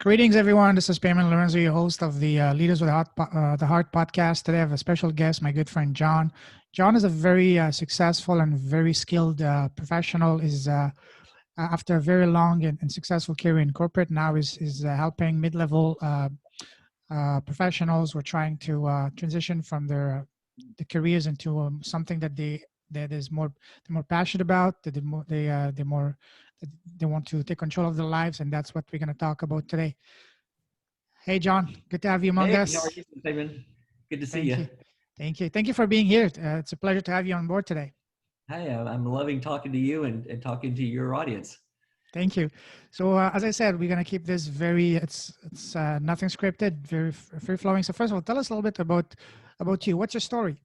Greetings, everyone. This is Payman Lorenzo, your host of the Leaders with the Heart podcast. Today, I have a special guest, my good friend John. John is a very successful and very skilled professional. Is after a very long and successful career in corporate, now is helping mid-level professionals who are trying to transition from the careers into something that is more they're more passionate about. That they're more they want to take control of their lives, and that's what we're going to talk about today. Hey, John, good to have you among Hey, how are us. you, Simon? Good to see Thank you. you. Thank you. Thank you for being here. It's a pleasure to have you on board today. Hi, I'm loving talking to you and talking to your audience. Thank you. So, as I said, we're going to keep this it's nothing scripted, very free flowing. So, first of all, tell us a little bit about you. What's your story?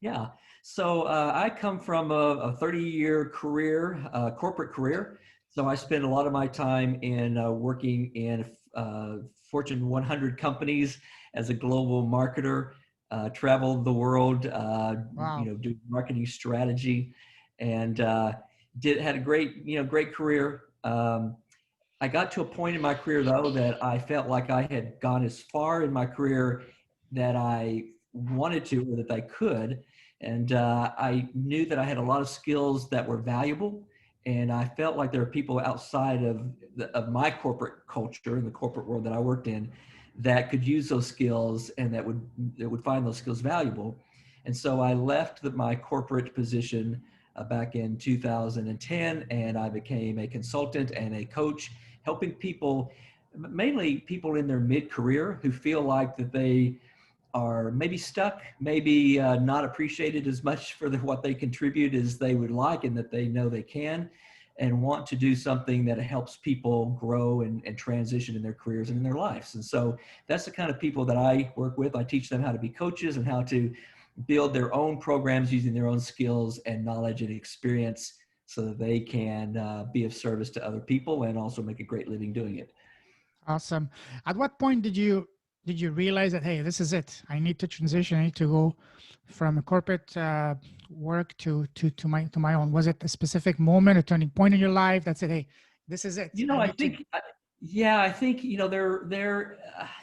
Yeah, so I come from a 30-year career, corporate career. So I spend a lot of my time in working in Fortune 100 companies as a global marketer, traveled the world, Wow. doing marketing strategy, and had a great career. I got to a point in my career though that I felt like I had gone as far in my career that I wanted to or that I could. And I knew that I had a lot of skills that were valuable. And I felt like there were people outside of my corporate culture and the corporate world that I worked in that could use those skills and that would find those skills valuable. And so I left my corporate position back in 2010, and I became a consultant and a coach, helping people, mainly people in their mid-career who feel like that they are maybe stuck, maybe not appreciated as much for what they contribute as they would like, and that they know they can, and want to do something that helps people grow and transition in their careers and in their lives. And so that's the kind of people that I work with. I teach them how to be coaches and how to build their own programs using their own skills and knowledge and experience so that they can be of service to other people and also make a great living doing it. Awesome. At what point did you realize that, hey, this is it? I need to transition. I need to go from a corporate work to my own. Was it a specific moment, a turning point in your life that said, hey, this is it? I think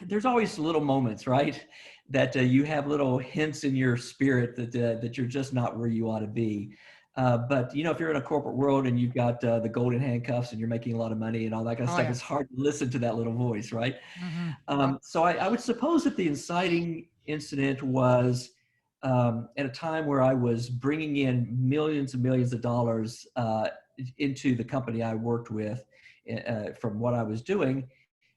there's always little moments, right? That you have little hints in your spirit that you're just not where you ought to be. But if you're in a corporate world and you've got the golden handcuffs and you're making a lot of money and all that kind of stuff, Yeah. it's hard to listen to that little voice, right? Mm-hmm. So I would suppose that the inciting incident was at a time where I was bringing in millions and millions of dollars into the company I worked with from what I was doing.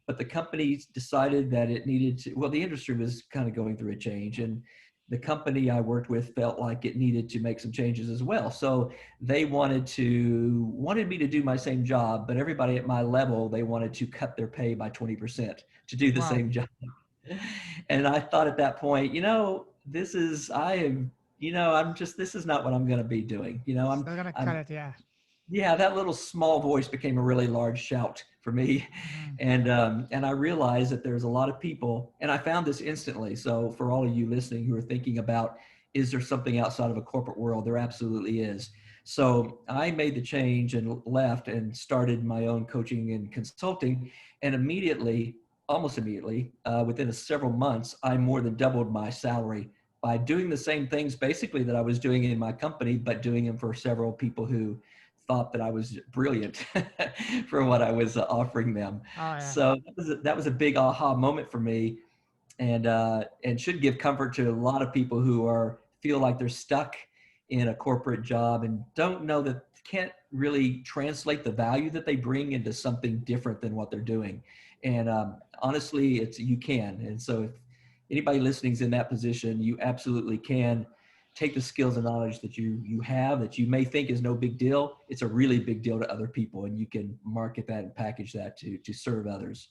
But the company decided that it needed to, the industry was kind of going through a change, and the company I worked with felt like it needed to make some changes as well. So they wanted me to do my same job, but everybody at my level, they wanted to cut their pay by 20% to do the same job. And I thought at that point, this is not what I'm going to be doing. Still gonna cut it, yeah. Yeah, that little small voice became a really large shout for me. Mm-hmm. And I realized that there's a lot of people, and I found this instantly. So for all of you listening who are thinking about, is there something outside of a corporate world? There absolutely is. So I made the change and left and started my own coaching and consulting. And almost immediately, within several months, I more than doubled my salary by doing the same things basically that I was doing in my company, but doing them for several people who thought that I was brilliant for what I was offering them. Oh, yeah. So that was a big aha moment for me, and should give comfort to a lot of people who feel like they're stuck in a corporate job and don't know that can't really translate the value that they bring into something different than what they're doing. And honestly, you can. And so if anybody listening is in that position, you absolutely can take the skills and knowledge that you have that you may think is no big deal. It's a really big deal to other people, and you can market that and package that to serve others.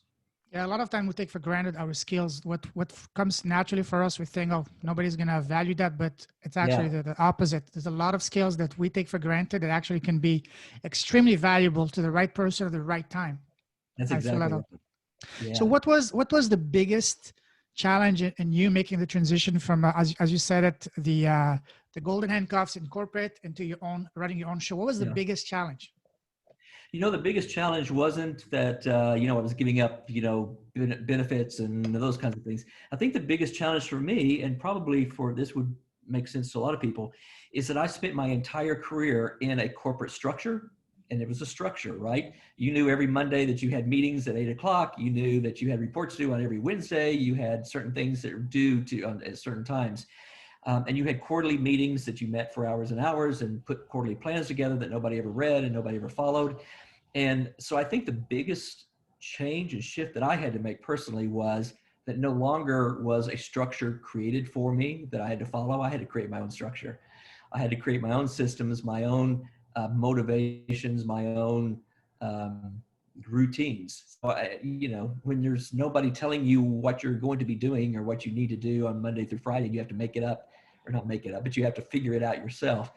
Yeah, a lot of time we take for granted our skills. What comes naturally for us, we think, oh, nobody's gonna value that, but it's actually the opposite. There's a lot of skills that we take for granted that actually can be extremely valuable to the right person at the right time. That's I feel exactly that. right. Yeah. So what was the biggest challenge in you making the transition from, as you said it, the golden handcuffs in corporate into running your own show? What was the biggest challenge? The biggest challenge wasn't that, I was giving up, benefits and those kinds of things. I think the biggest challenge for me, and probably for this would make sense to a lot of people, is that I spent my entire career in a corporate structure. And it was a structure, right? You knew every Monday that you had meetings at 8 o'clock. You knew that you had reports due on every Wednesday. You had certain things that were due at certain times. And you had quarterly meetings that you met for hours and hours and put quarterly plans together that nobody ever read and nobody ever followed. And so I think the biggest change and shift that I had to make personally was that no longer was a structure created for me that I had to follow. I had to create my own structure. I had to create my own systems, my own motivations, my own routines. So, when there's nobody telling you what you're going to be doing or what you need to do on Monday through Friday, you have to make it up, or not make it up, but you have to figure it out yourself.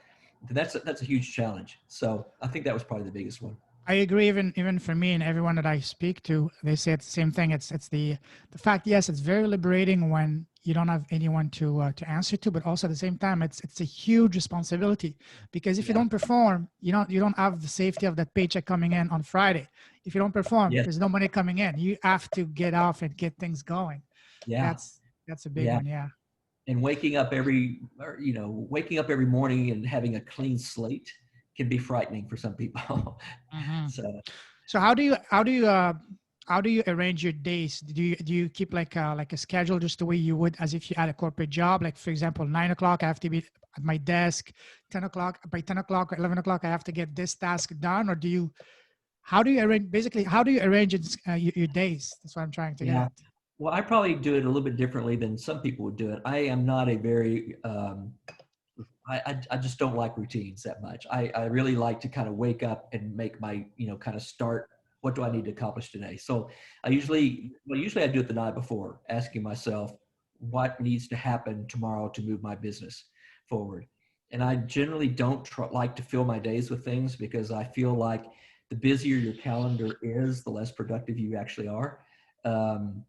That's a huge challenge. So I think that was probably the biggest one. I agree. Even for me and everyone that I speak to, they say it's the same thing. It's the fact. Yes, it's very liberating when you don't have anyone to answer to, but also at the same time, it's a huge responsibility, because if you Yeah. don't perform, you don't have the safety of that paycheck coming in on Friday. If you don't perform, Yes. there's no money coming in. You have to get off and get things going. Yeah. That's a big Yeah. one. Yeah. And waking up every morning and having a clean slate can be frightening for some people. Hmm. So So how do you arrange your days? Do you keep like a schedule just the way you would as if you had a corporate job? Like for example, 9 o'clock I have to be at my desk. 10 o'clock, by 10 o'clock or 11 o'clock I have to get this task done. Or how do you arrange? Basically, how do you arrange your days? That's what I'm trying to get yeah. at. Well, I probably do it a little bit differently than some people would do it. I am not a very I just don't like routines that much. I really like to kind of wake up and make my, kind of start. What do I need to accomplish today? So usually I do it the night before, asking myself what needs to happen tomorrow to move my business forward. And I generally don't like to fill my days with things, because I feel like the busier your calendar is, the less productive you actually are. Um,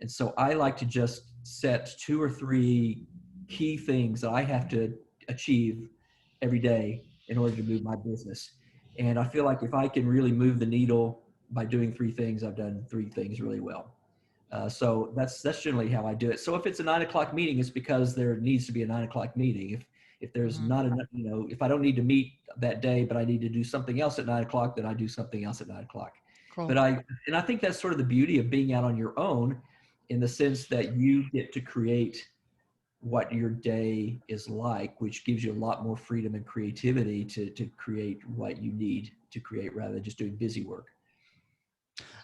and so I like to just set 2 or 3 key things that I have to achieve every day in order to move my business. And I feel like if I can really move the needle by doing 3 things, I've done 3 things really well. So that's generally how I do it. So if it's a 9 o'clock meeting, it's because there needs to be a 9 o'clock meeting. If there's Hmm. not enough, if I don't need to meet that day, but I need to do something else at 9 o'clock, then I do something else at 9 o'clock. Cool. But I think that's sort of the beauty of being out on your own, in the sense that you get to create what your day is like, which gives you a lot more freedom and creativity to create what you need to create, rather than just doing busy work.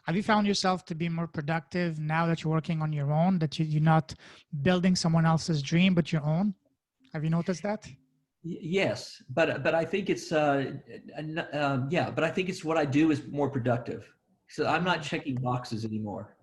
Have you found yourself to be more productive now that you're working on your own? That you're not building someone else's dream, but your own? Have you noticed that? Yes, but I think it's yeah, but I think it's what I do is more productive. So I'm not Mm, checking boxes anymore.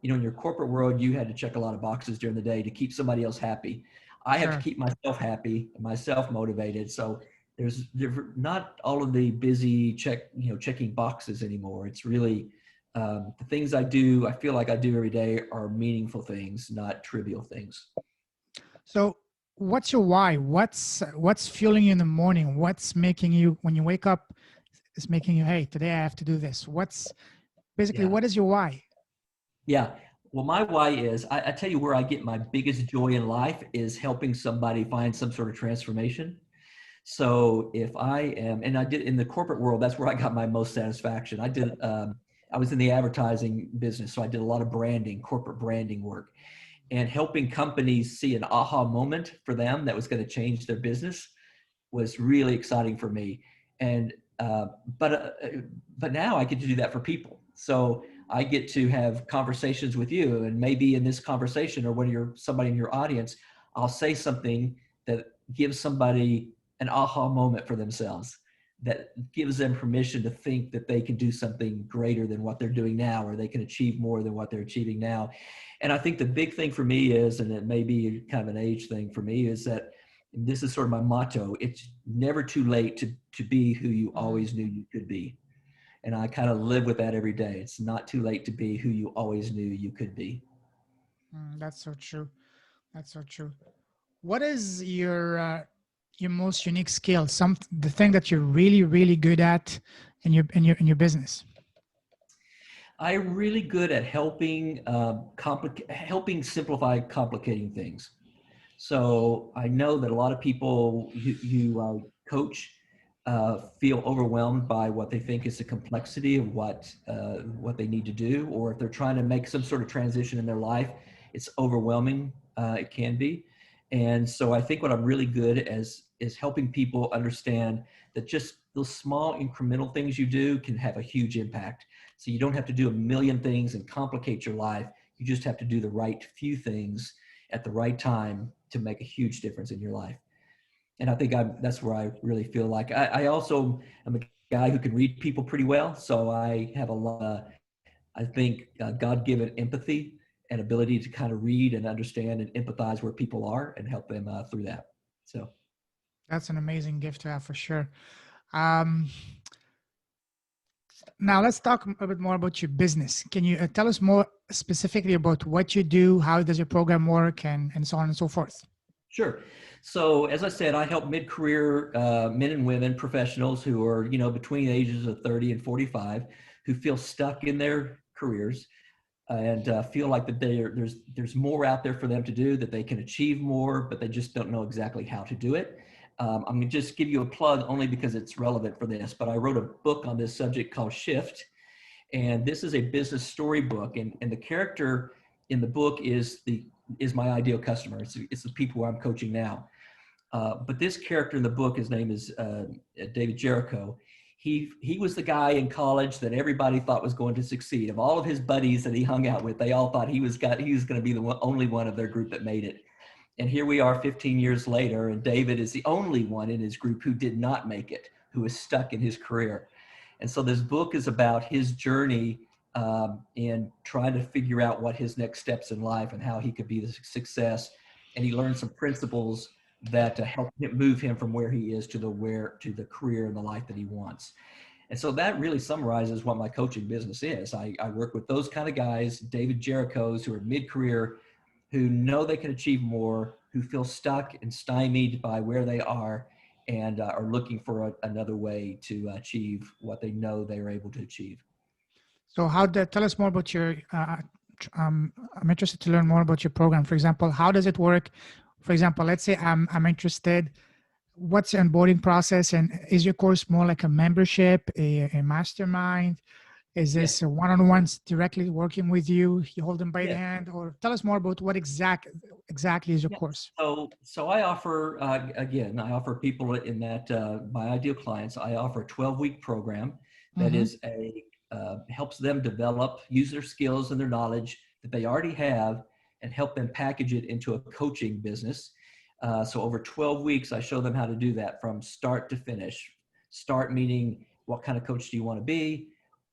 In your corporate world, you had to check a lot of boxes during the day to keep somebody else happy. I have to sure. keep myself happy, myself motivated. So there's not all of the busy checking boxes anymore. It's really the things I do. I feel like I do every day are meaningful things, not trivial things. So, what's your why? What's fueling you in the morning? What's making you when you wake up? Is making you, hey, today I have to do this. What's basically Yeah. what is your why? Yeah. Well, my why is I tell you where I get my biggest joy in life is helping somebody find some sort of transformation. So if I am, and I did in the corporate world, that's where I got my most satisfaction. I was in the advertising business, so I did a lot of branding, corporate branding work, and helping companies see an aha moment for them that was going to change their business was really exciting for me. And uh, but uh, but now I get to do that for people. So I get to have conversations with you, and maybe in this conversation, or when you're somebody in your audience, I'll say something that gives somebody an aha moment for themselves, that gives them permission to think that they can do something greater than what they're doing now, or they can achieve more than what they're achieving now. And I think the big thing for me is, and it may be kind of an age thing for me, is that this is sort of my motto: it's never too late to be who you Mm, always knew you could be. And I kind of live with that every day. It's not too late to be who you always knew you could be. that's so true. That's so true. What is your your most unique skill, the thing that you're really, really good at in your business? I'm really good at helping helping simplify complicating things. So I know that a lot of people who coach feel overwhelmed by what they think is the complexity of what they need to do, or if they're trying to make some sort of transition in their life, it's overwhelming. It can be, and so I think what I'm really good at is helping people understand that just those small incremental things you do can have a huge impact. So you don't have to do a million things and complicate your life. You just have to do the right few things at the right time to make a huge difference in your life. And I think that's where I really feel like I also am a guy who can read people pretty well. So I have a lot of, I think, God-given empathy and ability to kind of read and understand and empathize where people are and help them through that. So. That's an amazing gift to have for sure. Um, Now let's talk a bit more about your business. Can you tell us more specifically about what you do, how does your program work, and so on and so forth? Sure. So as I said, I help mid-career men and women professionals who are, between the ages of 30 and 45, who feel stuck in their careers and feel like that there's more out there for them to do, that they can achieve more, but they just don't know exactly how to do it. I'm going to just give you a plug only because it's relevant for this, but I wrote a book on this subject called Shift. And this is a business storybook, and the character in the book is my ideal customer. It's the people who I'm coaching now. But this character in the book, his name is David Jericho. He was the guy in college that everybody thought was going to succeed. Of all of his buddies that he hung out with, they all thought he was going to be the only one of their group that made it. And here we are 15 years later, and David is the only one in his group who did not make it, who is stuck in his career. And so this book is about his journey in trying to figure out what his next steps in life and how he could be the success. And he learned some principles that help him move him from where he is to the career and the life that he wants. And so that really summarizes what my coaching business is. I work with those kind of guys, David Jericho's, who are mid-career, who know they can achieve more, who feel stuck and stymied by where they are, and are looking for another way to achieve what they know they are able to achieve. So, tell us more about your. I'm interested to learn more about your program. For example, how does it work? For example, let's say I'm interested. What's the onboarding process, and is your course more like a membership, a mastermind? Is Yes. this one-on-ones directly working with you? You hold them by the Yes. hand, or tell us more about what exactly is your Yeah. course? So I offer, again, I offer people in that, my ideal clients, I offer a 12-week program that Mm-hmm. is helps them develop, use their skills and their knowledge that they already have and help them package it into a coaching business. So over 12 weeks, I show them how to do that from start to finish. Start meaning what kind of coach do you want to be?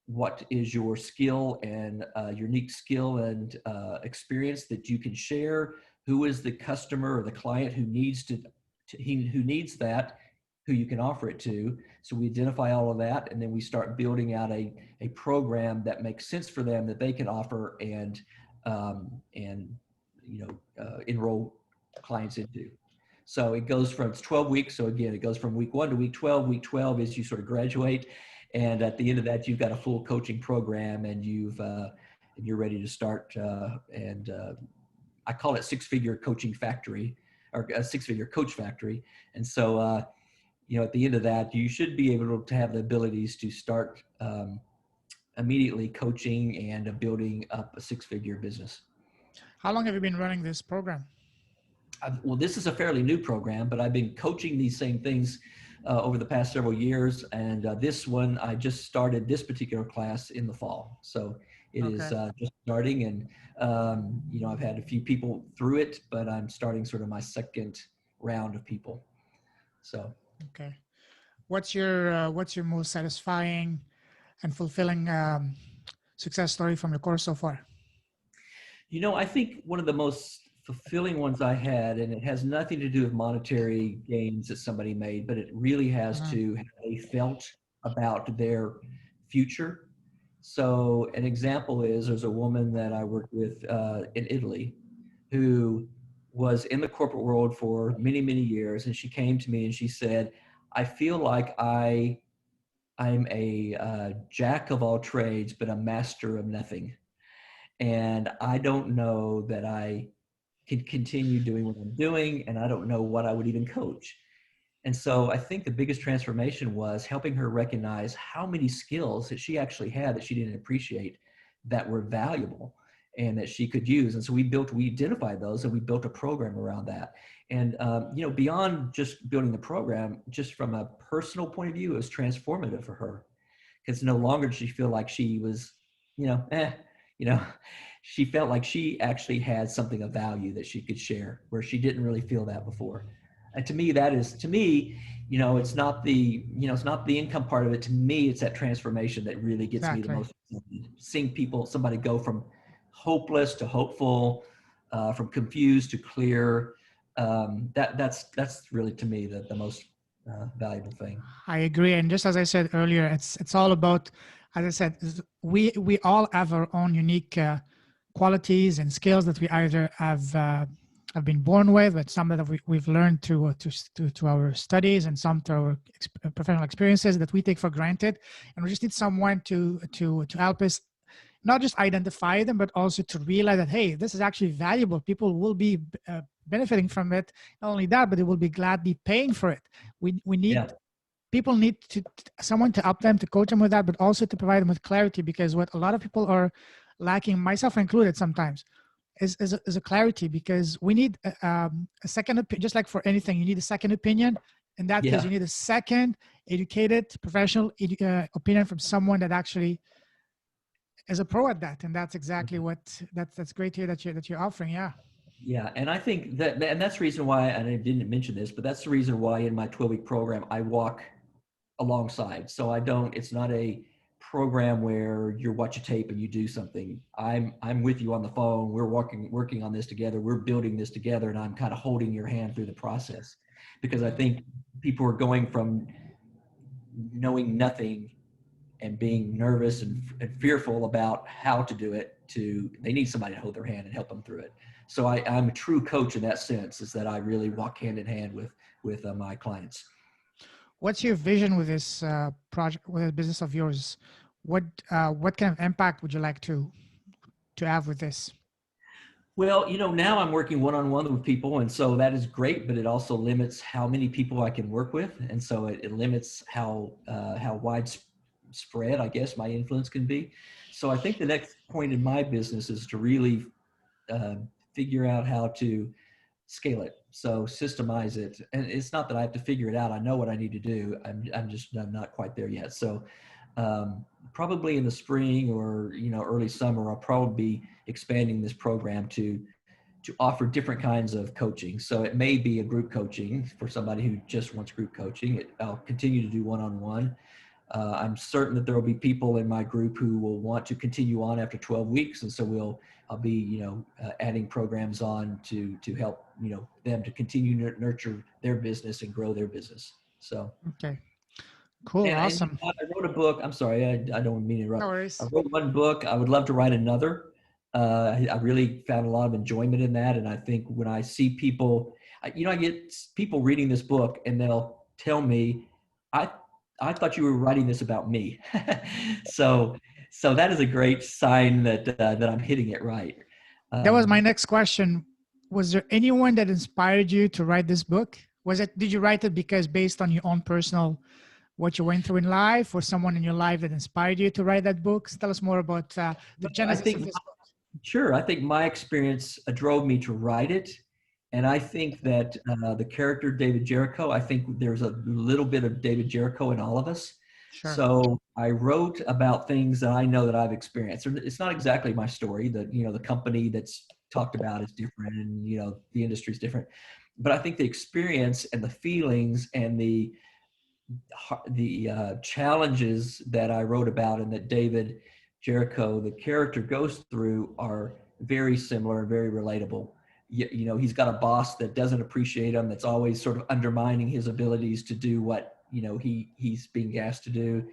What is your skill and unique skill and experience that you can share? Who is the customer or the client who needs who needs that, who you can offer it to? So we identify all of that, and then we start building out a program that makes sense for them that they can offer and enroll clients into. So it goes from, it's 12 weeks. So again, it goes from week 1 to week 12. Week 12 is you sort of graduate, and at the end of that, you've got a full coaching program, and you're ready to start. And I call it six-figure coaching factory, or a six-figure coach factory. And so, at the end of that, you should be able to have the abilities to start immediately coaching and building up a six-figure business. How long have you been running this program? Well, this is a fairly new program, but I've been coaching these same things over the past several years. And this one, I just started this particular class in the fall. So it is Okay. just starting. And, I've had a few people through it, but I'm starting sort of my second round of people. So. Okay. What's your most satisfying and fulfilling success story from your course so far? I think one of the most fulfilling ones I had, and it has nothing to do with monetary gains that somebody made, but it really has Mhm. to how they felt about their future. So an example is there's a woman that I worked with in Italy who was in the corporate world for many, many years. And she came to me and she said, I feel like I'm a jack of all trades, but a master of nothing. And I don't know that I can continue doing what I'm doing. And I don't know what I would even coach. And so I think the biggest transformation was helping her recognize how many skills that she actually had that she didn't appreciate that were valuable and that she could use. And so we identified those and we built a program around that. And, beyond just building the program, just from a personal point of view, it was transformative for her because no longer did she feel like she was, you know, eh, you know, she felt like she actually had something of value that she could share where she didn't really feel that before. And to me, it's not the income part of it. To me, it's that transformation that really gets me the Exactly. most. Seeing somebody go from hopeless to hopeful, from confused to clear. That's really to me the most valuable thing. I agree. And just as I said earlier, it's all about, as I said, we all have our own unique qualities and skills that we either have been born with, but some that we've learned to our studies, and some to our professional experiences that we take for granted. And we just need someone to help us not just identify them, but also to realize that, hey, this is actually valuable. People will be benefiting from it. Not only that, but they will be gladly paying for it. We need Yeah, people need someone to help them, to coach them with that, but also to provide them with clarity, because what a lot of people are lacking, myself included sometimes, is a clarity, because we need a second opinion. Just like for anything, you need a second opinion. In that case, yeah. you need a second educated professional opinion from someone that actually is a pro at that. And that's exactly what that's great to hear that you're offering. Yeah. Yeah, and I think and that's the reason why, and I didn't mention this, but that's the reason why in my 12-week program I walk alongside. So it's not a program where you watch a tape and you do something. I'm with you on the phone. We're working on this together. We're building this together, and I'm kind of holding your hand through the process, because I think people are going from knowing nothing and being nervous and fearful about how to do it to they need somebody to hold their hand and help them through it. So I'm a true coach in that sense, is that I really walk hand in hand with my clients. What's your vision with this project, with the business of yours? What kind of impact would you like to have with this? Well, now I'm working one-on-one with people, and so that is great, but it also limits how many people I can work with, and so it limits how widespread, I guess, my influence can be. So I think the next point in my business is to really uh, figure out how to scale it, so systemize it. And it's not that I have to figure it out. I know what I need to do. I'm not quite there yet. So probably in the spring or early summer, I'll probably be expanding this program to offer different kinds of coaching. So it may be a group coaching for somebody who just wants group coaching. I'll continue to do one-on-one. I'm certain that there will be people in my group who will want to continue on after 12 weeks, and so I'll be adding programs on to help them to continue to nurture their business and grow their business. So Okay, cool, and awesome. I wrote a book. I'm sorry, I don't mean to No interrupt. I worries. wrote one book. I would love to write another. I really found a lot of enjoyment in that, and I think when I see people, I get people reading this book and they'll tell me, "I I thought you were writing this about me." so so that is a great sign that I'm hitting it right. That was my Um, next question. Was there anyone that inspired you to write this book? Did you write it because based on your own personal, what you went through in life, or someone in your life that inspired you to write that book? Tell us more about the I genesis of think this book. Sure. I think my experience drove me to write it. And I think that the character David Jericho, I think there's a little bit of David Jericho in all of us. Sure. So I wrote about things that I know that I've experienced. It's not exactly my story. The company that's talked about is different, and the industry is different. But I think the experience and the feelings and the challenges that I wrote about and that David Jericho, the character, goes through are very similar and very relatable. He's got a boss that doesn't appreciate him, that's always sort of undermining his abilities to do what he's being asked to do.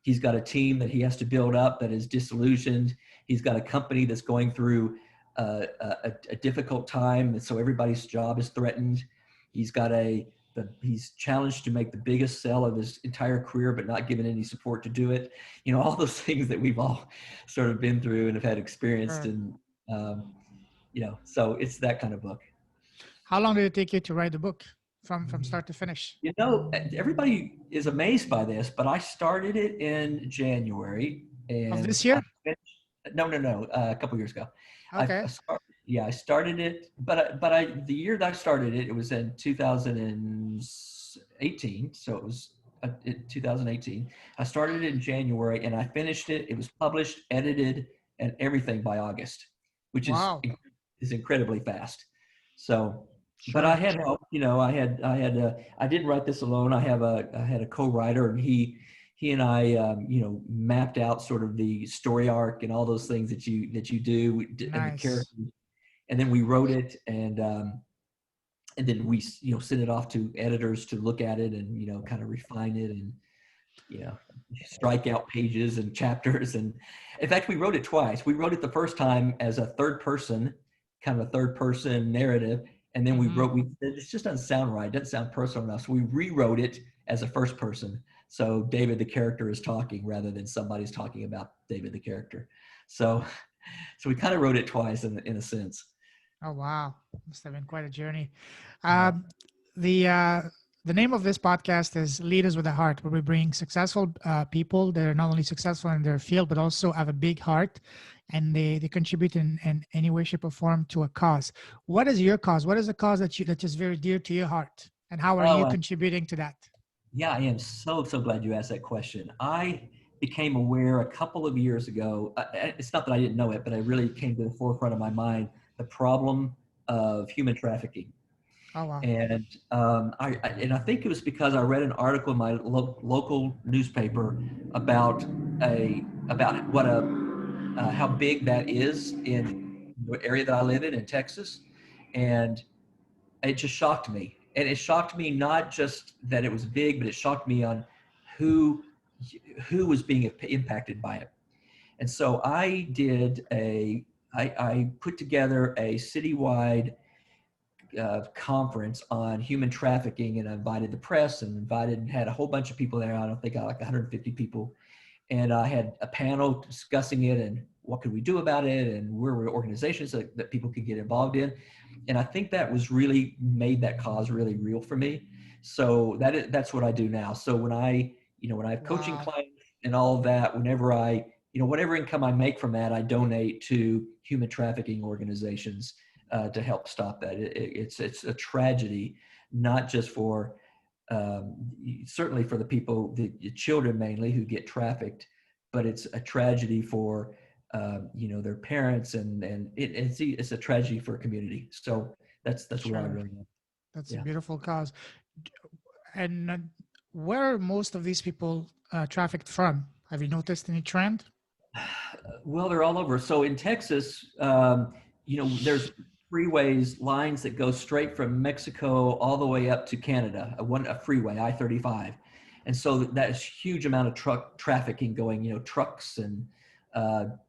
He's got a team that he has to build up that is disillusioned. He's got a company that's going through a difficult time, and so everybody's job is threatened. He's got he's challenged to make the biggest sell of his entire career, but not given any support to do it. You know, all those things that we've all sort of been through and have had experienced, Sure. and you know, so it's that kind of book. How long did it take you to write the book from start to finish? You know, everybody is amazed by this, but I started it in January, Of and this I year? finished. No, a couple years ago. Okay. I started it, the year that I started it, it was in 2018. So it was in 2018. I started it in January, and I finished it. It was published, edited, and everything by August, which Wow. is incredibly fast. So, but I Sure. had help. You know, I didn't write this alone. I had a co-writer, and he and I, you know, mapped out sort of the story arc and all those things that you do, and the Nice. characters, and then we wrote it, and then we, you know, sent it off to editors to look at it and, you know, kind of refine it, and, you know, strike out pages and chapters. And in fact, we wrote it twice. We wrote it the first time as a third person, kind of a third person narrative, and then Mm-hmm. we said, it just doesn't sound right, it doesn't sound personal enough, so we rewrote it as a first person, so David the character is talking rather than somebody's talking about David the character. So we kind of wrote it twice in a sense. Oh wow, must have been quite a journey. Yeah. Um, the uh, the name of this podcast is Leaders with a Heart, where we bring successful people that are not only successful in their field but also have a big heart, and they contribute in any way, shape, or form to a cause. What is your cause? What is the cause that is very dear to your heart, and how are you Oh, contributing to that? yeah, I am so glad you asked that question. I became aware a couple of years ago. It's not that I didn't know it, but I really came to the forefront of my mind the problem of human trafficking. Oh wow, And and I think it was because I read an article in my local newspaper about about what how big that is in the area that I live in Texas, and it just shocked me. And it shocked me not just that it was big, but it shocked me on who who was being impacted by it. And so I put together a citywide conference on human trafficking, and I invited the press and had a whole bunch of people there. I don't think I like 150 people, and I had a panel discussing it and what could we do about it, and where were organizations that people could get involved in. And I think that was really made that cause really real for me. So that's what I do now. So when I have coaching wow, clients and all of that, whenever whatever income I make from that, I donate to human trafficking organizations to help stop that. It's a tragedy, not just for certainly for the people, the children mainly who get trafficked, but it's a tragedy for their parents, and it's a tragedy for a community. So that's where I sure. really am. That's a Yeah. beautiful cause. And where are most of these people trafficked from? Have you noticed any trend? Well, they're all over. So in Texas, there's freeways, lines that go straight from Mexico all the way up to Canada, a freeway, I-35. And so that's huge amount of truck trafficking going, trucks and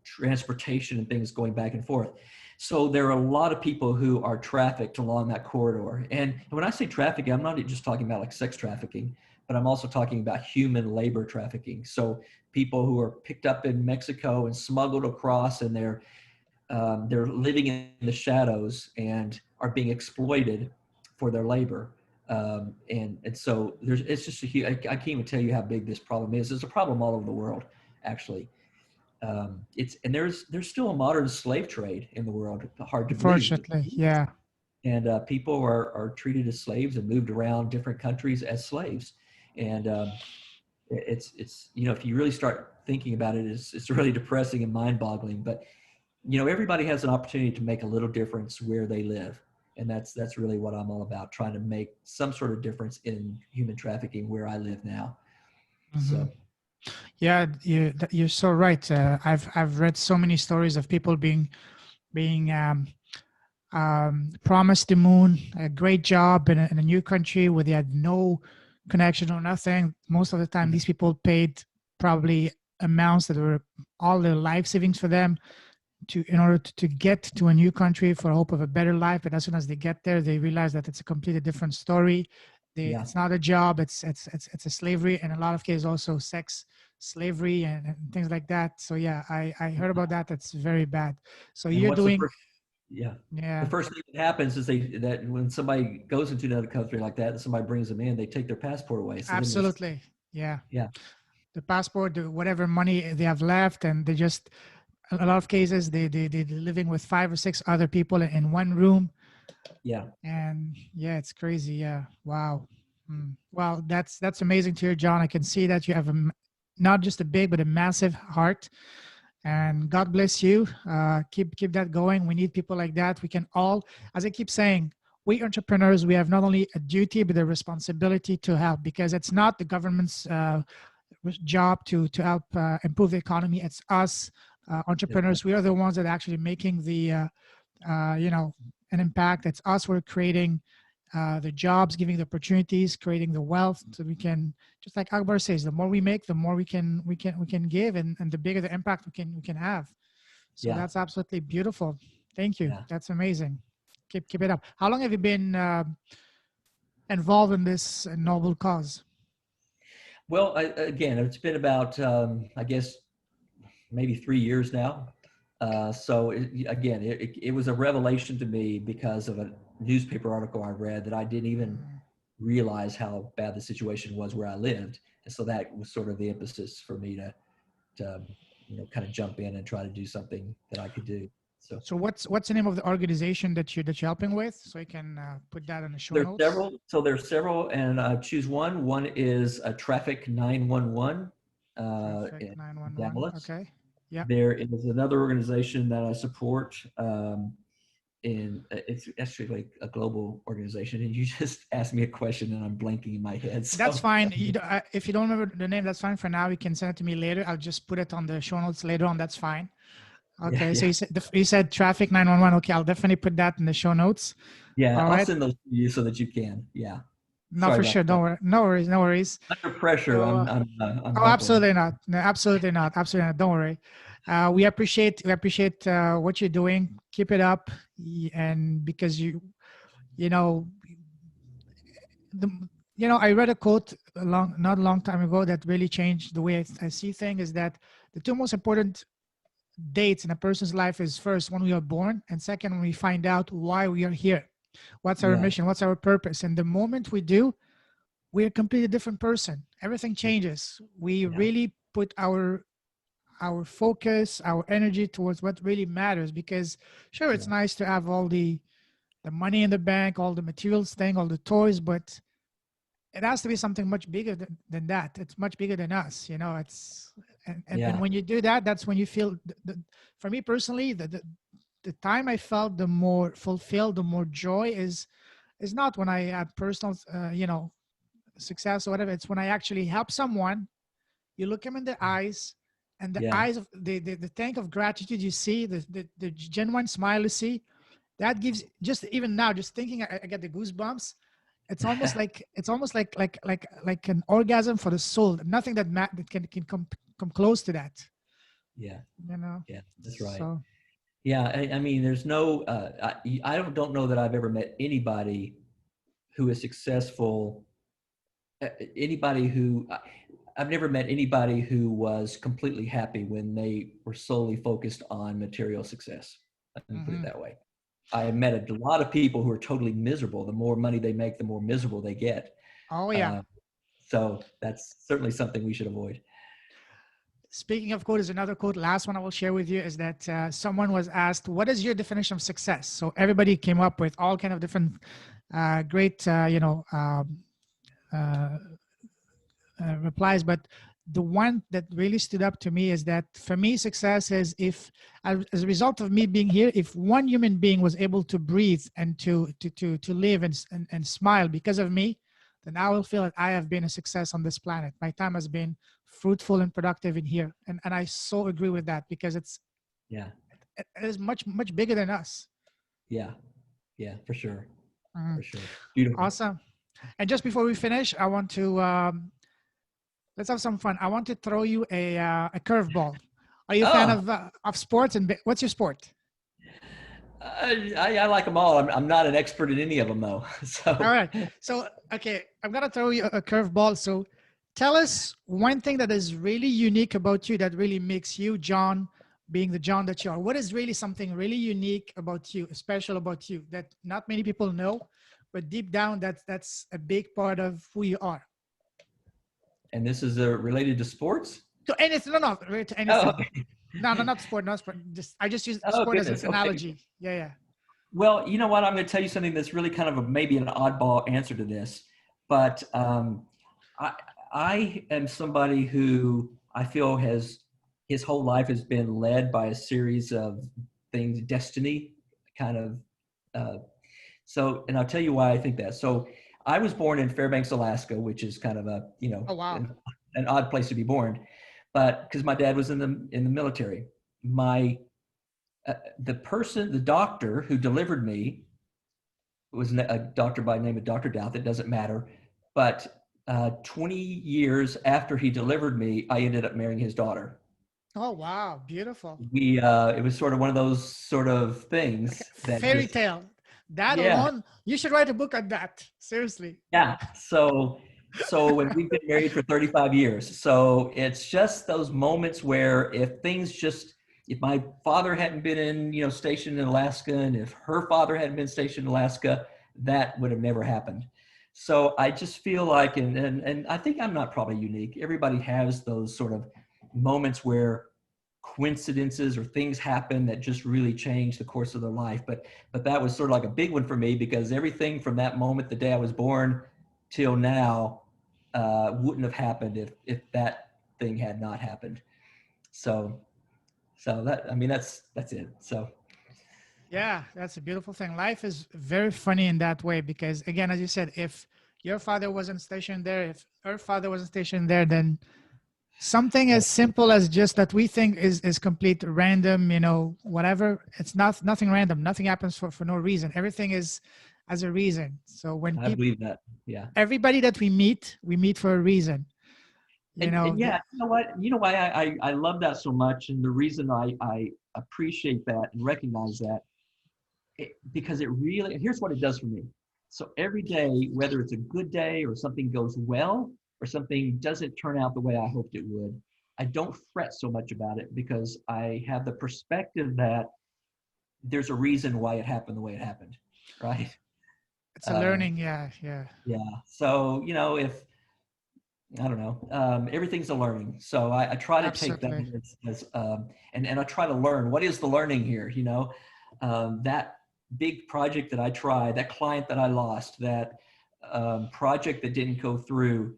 transportation and things going back and forth. So there are a lot of people who are trafficked along that corridor. And when I say trafficking, I'm not just talking about like sex trafficking, but I'm also talking about human labor trafficking. So people who are picked up in Mexico and smuggled across, and they're living in the shadows and are being exploited for their labor. And so it's just a huge, I can't even tell you how big this problem is. It's a problem all over the world, actually. There's still a modern slave trade in the world. Hard to believe. Unfortunately, yeah. And people are treated as slaves and moved around different countries as slaves. And it's if you really start thinking about it, it's really depressing and mind-boggling. But everybody has an opportunity to make a little difference where they live, and that's really what I'm all about, trying to make some sort of difference in human trafficking where I live now. Hmm. So Yeah, you're so right. I've read so many stories of people being promised the moon, a great job in a new country where they had no connection or nothing. Most of the time, these people paid probably amounts that were all their life savings for them, to in order to get to a new country for hope of a better life, but as soon as they get there they realize that it's a completely different story. Yeah. It's not a job, it's a slavery, and in a lot of cases also sex slavery and things like that. So yeah, I heard about that. That's very bad. So And you're what's the doing, first? Yeah. The yeah, first thing that happens is that when somebody goes into another country like that and somebody brings them in, they take their passport away. So then there's, absolutely, yeah, yeah, the passport, whatever money they have left, and they just, a lot of cases they're living with 5 or 6 other people in one room. yeah, And yeah, it's crazy. Yeah, wow. Well, that's amazing to hear, John. I can see that you have not just a big but a massive heart, and God bless you. Keep that going. We need people like that. We can all, as I keep saying, we entrepreneurs, we have not only a duty but a responsibility to help, because it's not the government's job to help improve the economy. It's us, that's right. entrepreneurs. We are the ones that are actually making the you know, an impact. It's us. We're creating the jobs, giving the opportunities, creating the wealth, so we can, just like Akbar says, the more we make, the more we can give, and the bigger the impact we can have. So Yeah, that's absolutely beautiful. Thank you. yeah. That's amazing. Keep it up. How long have you been involved in this noble cause? Well, again, it's been about, I guess, maybe 3 years now. So again, it was a revelation to me because of a newspaper article I read that I didn't even Mm. realize how bad the situation was where I lived. And so that was sort of the emphasis for me to kind of jump in and try to do something that I could do. So So what's the name of the organization that you're helping with, so I can put that in the show there's notes? several. So there's several, and choose one. One is a Traffic 911 Traffic in 911. Dallas. Okay. Yeah. There is another organization that I support. It's actually like a global organization. And you just asked me a question, and I'm blanking in my head. That's So fine. If you don't remember the name, that's fine for now. You can send it to me later. I'll just put it on the show notes later on. That's fine. yeah, Okay. So yeah, you said traffic 911. Okay. I'll definitely put that in the show notes. yeah. All I'll right. send those to you so that you can. Yeah. No, Sorry for about sure. Don't that. worry. No worries. No worries. Under pressure, So, I'm oh, buckling. absolutely not. No, absolutely not. Absolutely not. Don't worry. We appreciate what you're doing. Keep it up. And because you know, the I read a quote not a long time ago that really changed the way I see things, is that the two most important dates in a person's life is, first, when we are born, and second, when we find out why we are here, what's our Yeah, mission, what's our purpose. And the moment we do, we're a completely different person. Everything yeah, changes. We yeah, really put our focus, our energy towards what really matters, because sure, it's yeah, nice to have all the money in the bank, all the materials thing, all the toys, but it has to be something much bigger than that. It's much bigger than us, it's, and yeah, when you do that, that's when you feel for me personally, the time I felt the more fulfilled, the more joy is not when I had personal success or whatever. It's when I actually help someone. You look them in the eyes, and the yeah, eyes of the tank of gratitude you see, the genuine smile you see, that gives, just even now, just thinking, I get the goosebumps. It's almost like an orgasm for the soul. Nothing that can come close to that. yeah, You know. yeah. That's right. So. Yeah, I mean, there's no. I don't know that I've ever met anybody who is successful. Anybody who I've never met anybody who was completely happy when they were solely focused on material success. Let me put it Hmm. that way. I have met a lot of people who are totally miserable. The more money they make, the more miserable they get. Oh yeah. Uh, so that's certainly something we should avoid. Speaking of quote, is another quote. Last one I will share with you is that someone was asked, "What is your definition of success?" So everybody came up with all kind of different, great, uh, replies, but the one that really stood up to me is that, for me, success is, if, as a result of me being here, if one human being was able to breathe and to live and smile because of me, then I will feel that I have been a success on this planet. My time has been fruitful and productive in here, and I so agree with that, because Yeah, it is much bigger than us. yeah, yeah, for sure, Mhm. for sure. Beautiful. Awesome. And just before we finish, I want to let's have some fun. I want to throw you a curveball. Are you a fan Oh, of sports? And what's your sport? I like them all. I'm not an expert in any of them though. All So, right. So, okay, I'm gonna throw you a curveball. So, tell us one thing that is really unique about you that really makes you John, being the John that you are. What is really something really unique about you, special about you that not many people know, but deep down that's a big part of who you are. and this is related to sports. So anything, no, no, relate to Oh, anything. okay. No, no, not sport, not sport. Just I just use Oh sport as an goodness. Okay. analogy. Yeah, yeah. Well, you know what? I'm going to tell you something that's really kind of maybe an oddball answer to this, but I, I am somebody who I feel has his whole life has been led by a series of things, destiny, kind of. So, and I'll tell you why I think that. So, I was born in Fairbanks, Alaska, which is kind of a Oh wow. an odd place to be born, but because my dad was in the military, my the doctor who delivered me was a doctor by the name of Dr. Douth. It doesn't matter. But 20 years after he delivered me, I ended up marrying his daughter. Oh wow, beautiful. It was sort of one of those sort of Okay, things that fairy just, tale. That yeah, alone, you should write a book on that. Seriously. yeah. So when we've been married for 35 years, so it's just those moments where if my father hadn't been stationed in Alaska, and if her father hadn't been stationed in Alaska, that would have never happened. So I just feel like, and I think I'm not probably unique. Everybody has those sort of moments where coincidences or things happen that just really change the course of their life. But that was sort of like a big one for me, because everything from that moment, the day I was born, till now, wouldn't have happened if that thing had not happened. So that, I mean, that's it. So Yeah, that's a beautiful thing. Life is very funny in that way because, again, as you said, if your father wasn't stationed there, if her father wasn't stationed there, then something yeah, as simple as just that we think is complete random, whatever. It's not nothing random. Nothing happens for no reason. Everything is as a reason. So when I people, believe that. Yeah. everybody that we meet for a reason. And yeah, you know what? You know why I love that so much, and the reason I appreciate that and recognize that, because it really, here's what it does for me. So every day, whether it's a good day or something goes well or something doesn't turn out the way I hoped it would, I don't fret so much about it, because I have the perspective that there's a reason why it happened the way it happened, right? It's a Uh, learning. Yeah, yeah, yeah. So, if I don't know. Everything's a learning. So I try to take that absolutely. and I try to learn what is the learning here. That big project that I tried, that client that I lost, that project that didn't go through.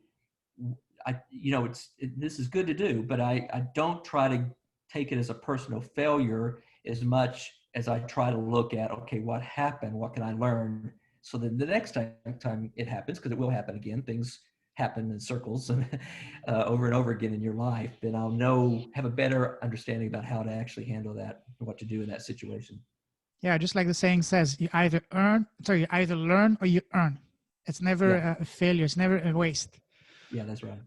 This is good to do, but I don't try to take it as a personal failure as much as I try to look at, okay, what happened? What can I learn? So then the next time it happens, because it will happen again, things happen in circles and over and over again in your life, then I'll have a better understanding about how to actually handle that and what to do in that situation. Yeah, just like the saying says, you either learn or you earn. It's never Yeah, a failure. It's never a waste. yeah, that's right.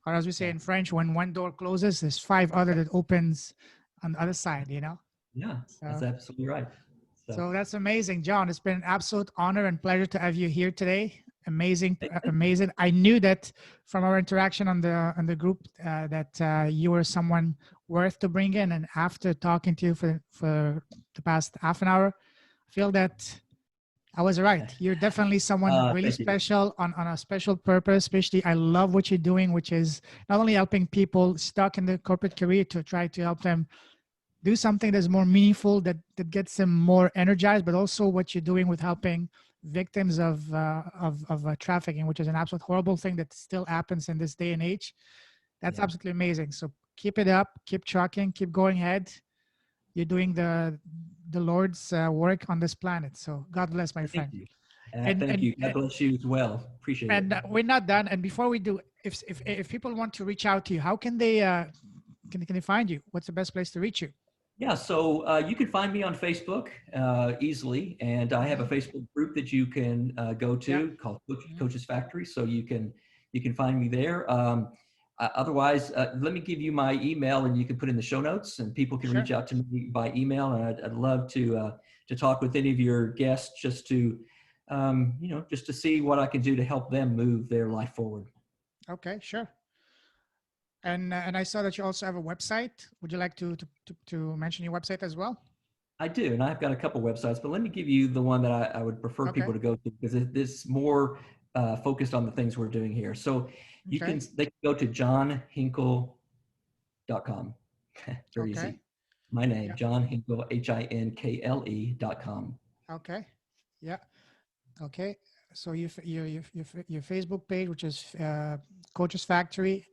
Or as we say Yeah, in French, when one door closes, there's five other that opens on the other side. yeah, that's So, absolutely right. So so that's amazing, John. It's been an absolute honor and pleasure to have you here today. Amazing, thank you. amazing. I knew that from our interaction on the group that you were someone worth to bring in. And after talking to you for the past half an hour, I feel that I was right. You're definitely someone really Thank you. special on a special purpose. Especially, I love what you're doing, which is not only helping people stuck in the corporate career to try to help them do something that's more meaningful, that gets them more energized, but also what you're doing with helping victims of trafficking, which is an absolute horrible thing that still happens in this day and age. That's Yeah, absolutely amazing. So keep it up, keep trucking, keep going ahead. You're doing the Lord's work on this planet. So God bless, my thank friend. you. And Thank and you. God bless you as well. Appreciate it. we're not done. And before we do, if people want to reach out to you, how can they can they find you? What's the best place to reach you? Yeah, so you can find me on Facebook easily, and I have a Mhm. Facebook group that you can go Yeah. to called Mhm. Coaches Factory. So you can find me there. otherwise, let me give you my email, and you can put in the show notes, and people can Sure. reach out to me by email. And I'd love to talk with any of your guests, just to just to see what I can do to help them move their life forward. Okay, sure. And I saw that you also have a website. Would you like to mention your website as well? I do, and I've got a couple websites, but let me give you the one that I would prefer Okay. people to go to, because it's more focused on the things we're doing here. So Okay. they can go to johnhinkle.com. Very Okay. easy. My name, Yeah. John Hinkle, HINKLE.com. Okay. Yeah. Okay. So your Facebook page, which is Coaches Factory,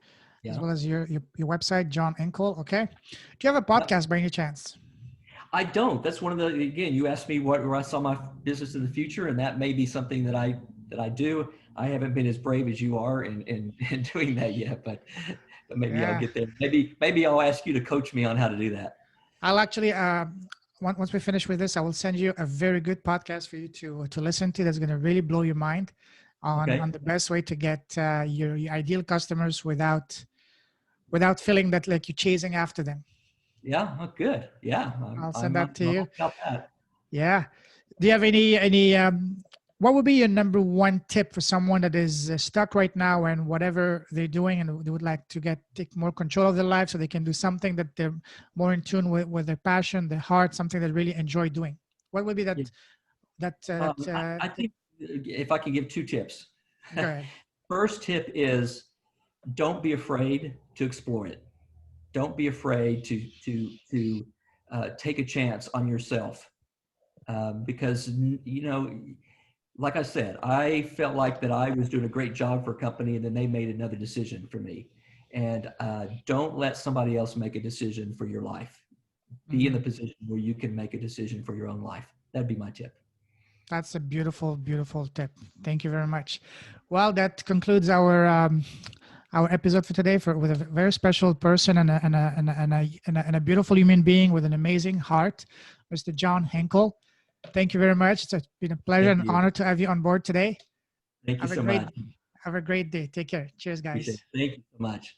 as Yeah. well as your website, John Hinkle. Okay. Do you have a Yep. podcast by any chance? I don't. That's one of the, again, you asked me where I saw my business in the future, and that may be something that I do. I haven't been as brave as you are in doing that yet, but maybe I'll Yeah. get there. Maybe I'll ask you to coach me on how to do that. I'll actually once we finish with this, I will send you a very good podcast for you to listen to. That's going to really blow your mind Okay. on the best way to get your ideal customers without feeling that like you're chasing after them. Yeah. Oh, good. Yeah. I'll send I'm that to you. all about that. Yeah. Do you have any what would be your number one tip for someone that is stuck right now and whatever they're doing, and they would like to take more control of their life so they can do something that they're more in tune with their passion, their heart, something they really enjoy doing? What would be Yeah. I think if I can give two tips. go ahead. First tip is, don't be afraid to explore it. Don't be afraid to take a chance on yourself, because like I said, I felt like that I was doing a great job for a company, and then they made another decision for me. And don't let somebody else make a decision for your life. Be in the Mhm. position where you can make a decision for your own life. That'd be my tip. That's a beautiful, beautiful tip. Thank you very much. Well, that concludes our episode for today with a very special person and a beautiful human being with an amazing heart, Mr. John Hinkle. Thank you very much. It's been a pleasure Thank and you. honor to have you on board today. Thank you Have a so great much. have a great day. Take care. Cheers, Appreciate guys. it. Thank you so much.